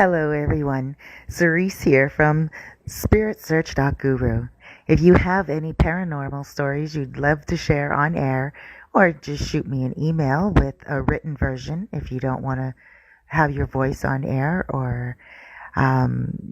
Hello, everyone. Cerise here from spiritsearch.guru. If you have any paranormal stories you'd love to share on air, or just shoot me an email with a written version if you don't want to have your voice on air, or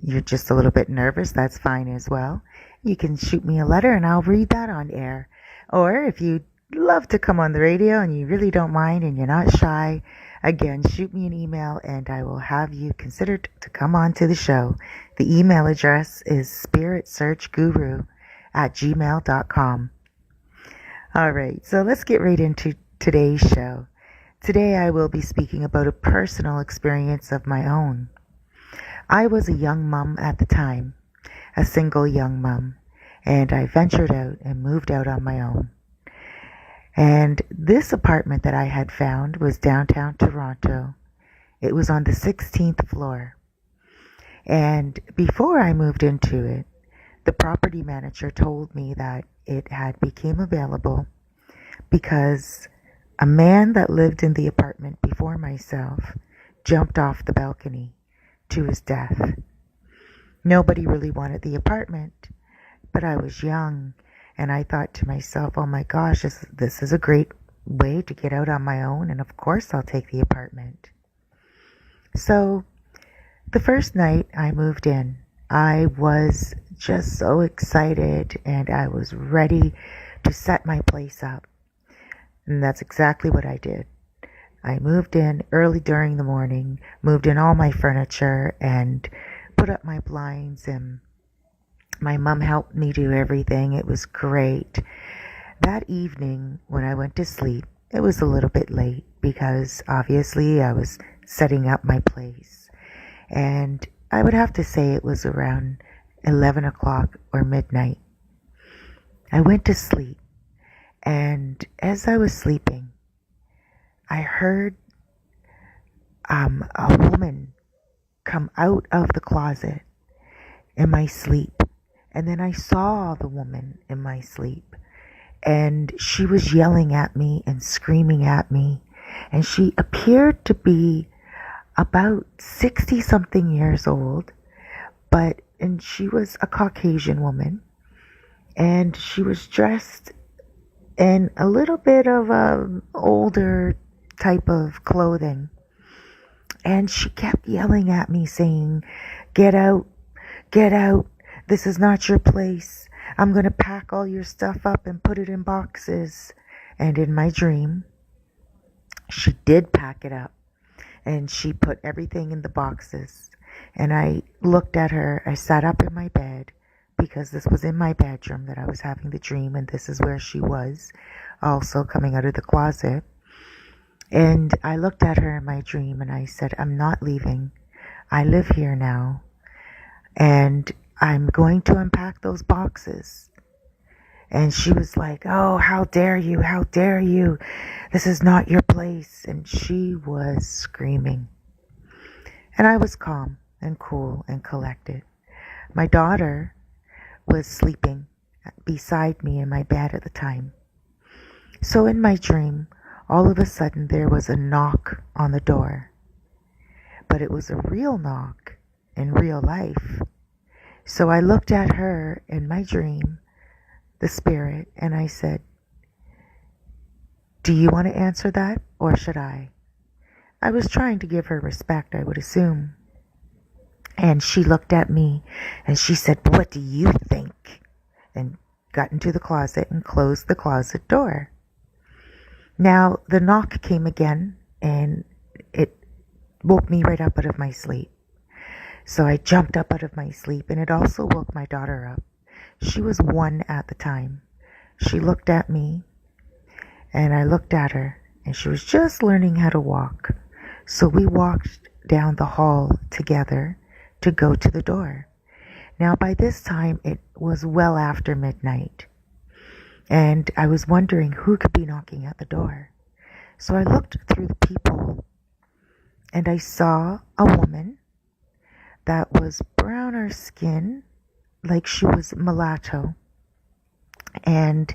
you're just a little bit nervous, that's fine as well. You can shoot me a letter and I'll read that on air. Or if you'd love to come on the radio and you really don't mind and you're not shy, again, shoot me an email and I will have you considered to come on to the show. The email address is spiritsearchguru@gmail.com. All right, so let's get right into today's show. Today I will be speaking about a personal experience of my own. I was a young mum at the time, a single young mum, and I ventured out and moved out on my own. And this apartment that I had found was downtown Toronto. It was on the 16th floor. And before I moved into it, the property manager told me that it had become available because a man that lived in the apartment before myself jumped off the balcony to his death. Nobody really wanted the apartment, but I was young. And I thought to myself, oh my gosh, this is a great way to get out on my own. And of course, I'll take the apartment. So the first night I moved in, I was just so excited and I was ready to set my place up. And that's exactly what I did. I moved in early during the morning, moved in all my furniture and put up my blinds, and my mom helped me do everything. It was great. That evening, when I went to sleep, it was a little bit late because obviously I was setting up my place. And I would have to say it was around 11 o'clock or midnight. I went to sleep, and as I was sleeping, I heard a woman come out of the closet in my sleep. And then I saw the woman in my sleep, and she was yelling at me and screaming at me, and she appeared to be about 60-something years old, and she was a Caucasian woman, and she was dressed in a little bit of a older type of clothing, and she kept yelling at me saying, "Get out, get out. This is not your place. I'm going to pack all your stuff up and put it in boxes." And in my dream, she did pack it up and she put everything in the boxes. And I looked at her. I sat up in my bed because this was in my bedroom that I was having the dream, and this is where she was also coming out of the closet. And I looked at her in my dream and I said, "I'm not leaving. I live here now. And I'm going to unpack those boxes." And she was like, "Oh, how dare you? How dare you? This is not your place." And she was screaming. And I was calm and cool and collected. My daughter was sleeping beside me in my bed at the time. So in my dream, all of a sudden there was a knock on the door. But it was a real knock in real life. So I looked at her in my dream, the spirit, and I said, "Do you want to answer that, or should I?" I was trying to give her respect, I would assume. And she looked at me and she said, "What do you think?" And got into the closet and closed the closet door. Now the knock came again and it woke me right up out of my sleep. So I jumped up out of my sleep, and it also woke my daughter up. She was 1 at the time. She looked at me, and I looked at her, and she was just learning how to walk. So we walked down the hall together to go to the door. Now by this time, it was well after midnight, and I was wondering who could be knocking at the door. So I looked through the peephole, and I saw a woman that was browner skin, like she was mulatto. And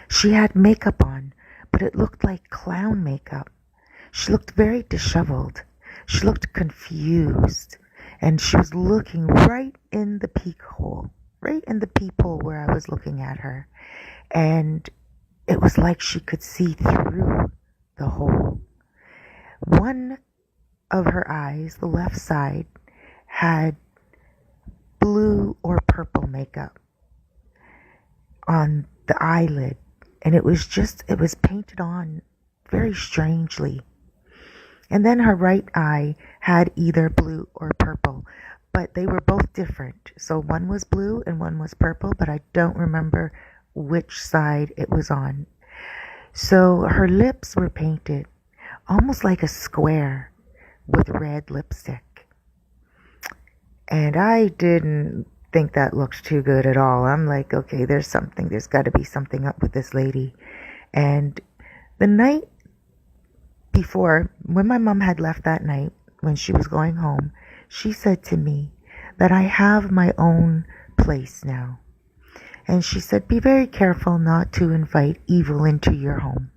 she had makeup on, but it looked like clown makeup. She looked very disheveled. She looked confused. And she was looking right in the peephole, right in the peephole where I was looking at her. And it was like she could see through the hole. One of her eyes, the left side, had blue or purple makeup on the eyelid. And it was painted on very strangely. And then her right eye had either blue or purple, but they were both different. So one was blue and one was purple, but I don't remember which side it was on. So her lips were painted almost like a square with red lipstick. And I didn't think that looked too good at all. I'm like, okay, there's got to be something up with this lady. And the night before, when my mom had left that night, when she was going home, she said to me that I have my own place now. And she said, be very careful not to invite evil into your home.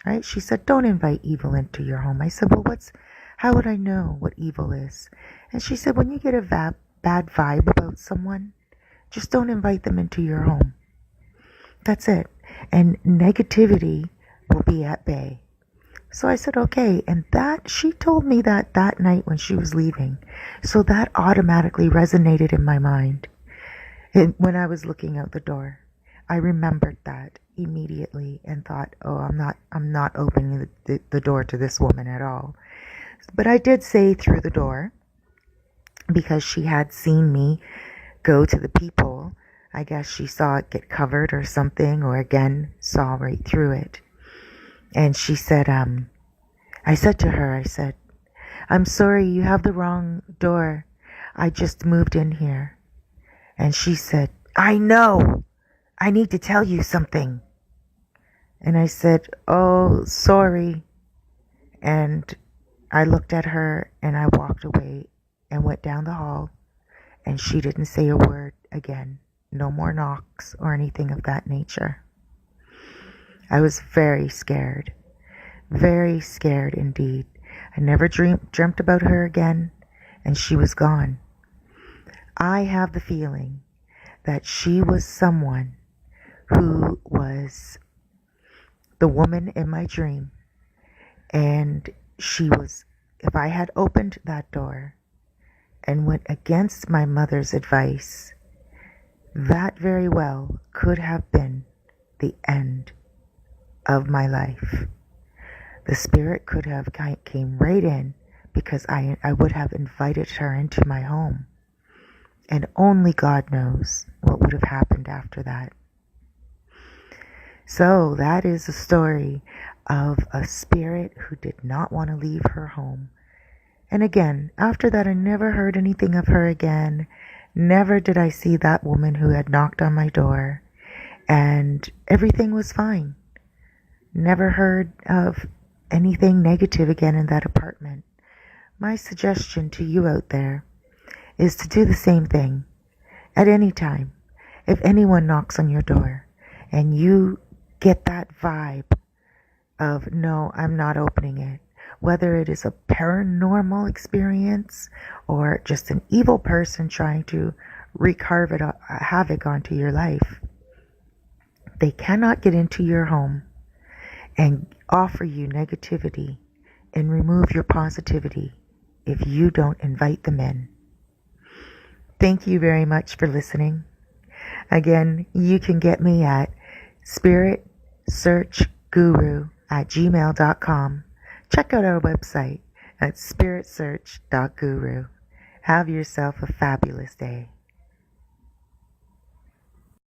Right? She said, don't invite evil into your home. I said, well, how would I know what evil is? And she said, when you get a bad vibe about someone, just don't invite them into your home. That's it. And negativity will be at bay. So I said, okay. And she told me that night when she was leaving. So that automatically resonated in my mind. And when I was looking out the door, I remembered that immediately and thought, oh, I'm not opening the door to this woman at all. But I did say through the door, because she had seen me go to the peephole. I guess she saw it get covered or something, or again, saw right through it. And she said, I said to her, I'm sorry, you have the wrong door. I just moved in here. And she said, I know. I need to tell you something. And I said, oh, sorry. And I looked at her and I walked away and went down the hall. And she didn't say a word again. No more knocks or anything of that nature. I was very scared indeed. I never dreamt about her again, and she was gone. I have the feeling that she was someone who was the woman in my dream, and if I had opened that door and went against my mother's advice, that very well could have been the end of my life. The spirit could have came right in because I would have invited her into my home. And only God knows what would have happened after that. So that is the story of a spirit who did not want to leave her home. And again, after that, I never heard anything of her again. Never did I see that woman who had knocked on my door. And everything was fine. Never heard of anything negative again in that apartment. My suggestion to you out there is to do the same thing at any time. If anyone knocks on your door and you get that vibe of, no, I'm not opening it, whether it is a paranormal experience or just an evil person trying to wreak havoc onto your life, they cannot get into your home and offer you negativity and remove your positivity if you don't invite them in. Thank you very much for listening. Again, you can get me at spiritsearchguru@gmail.com. Check out our website at spiritsearch.guru. Have yourself a fabulous day.